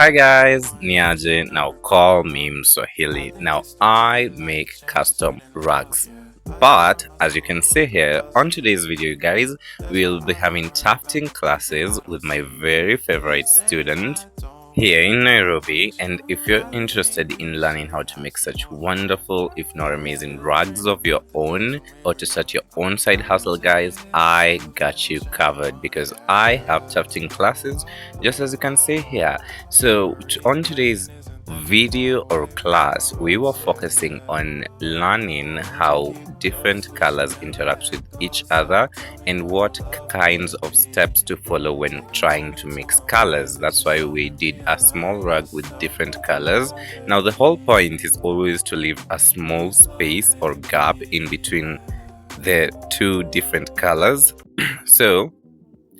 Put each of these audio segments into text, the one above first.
Hi guys, Niaje. Now call me Mswahili. Now I make custom rugs. But as you can see here on today's video, guys, we'll be having tufting classes with my very favorite student here in Nairobi. And if you're interested in learning how to make such wonderful, if not amazing, rugs of your own or to start your own side hustle, guys, I got you covered because I have tufting classes just as you can see here. So on today's video or class, we were focusing on learning how different colors interact with each other and what kinds of steps to follow when trying to mix colors. That's why we did a small rug with different colors. Now the whole point is always to leave a small space or gap in between the two different colors. So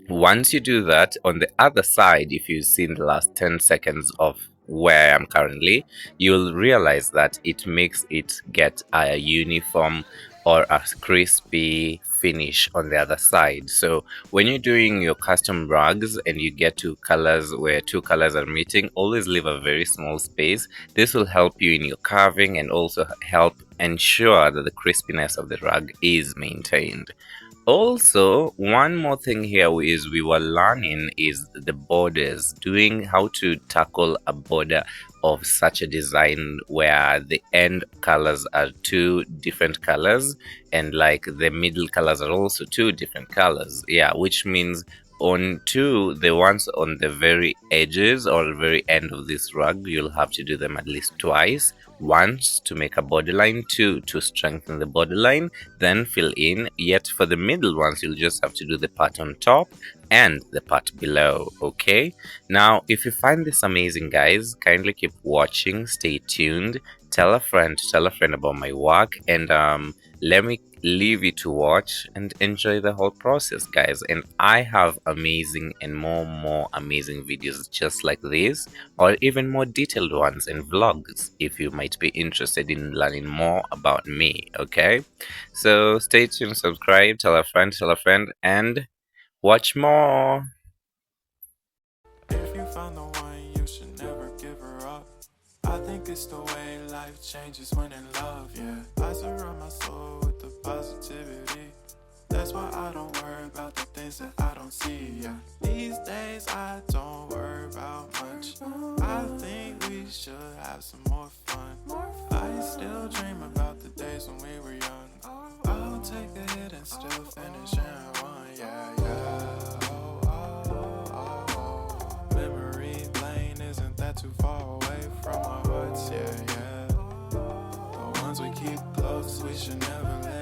once you do that, on the other side, if you've seen the last 10 seconds of where I am currently, you'll realize that it makes it get a uniform or a crispy finish on the other side. So when you're doing your custom rugs and you get to colors where two colors are meeting, always leave a very small space. This will help you in your carving and also help ensure that the crispiness of the rug is maintained. Also, one more thing here is we were learning is the borders, doing how to tackle a border of such a design where the end colors are two different colors and like the middle colors are also two different colors. Yeah, which means on two, the ones on the very edges or very end of this rug, you'll have to do them at least twice. Once to make a borderline, two to strengthen the borderline, then fill in. Yet for the middle ones, you'll just have to do the part on top and the part below. Okay, now if you find this amazing, guys, kindly keep watching, stay tuned, tell a friend about my work, and let me leave you to watch and enjoy the whole process, guys. And I have amazing and more amazing videos just like this, or even more detailed ones and vlogs if you might be interested in learning more about me. Okay, so stay tuned, subscribe, tell a friend, and watch more. If you found the one, you should never give her up. I think it's the way life changes when in love, yeah. I surround my soul with the positivity. That's why I don't worry about the things that I don't see, yeah. These days I don't worry about much. I think we should have some more fun. I still dream about the days when we were young. I'll take a hit and still finish in one, yeah, yeah. Memory lane isn't that too far away from our hearts, yeah, yeah. The ones we keep close, we should never let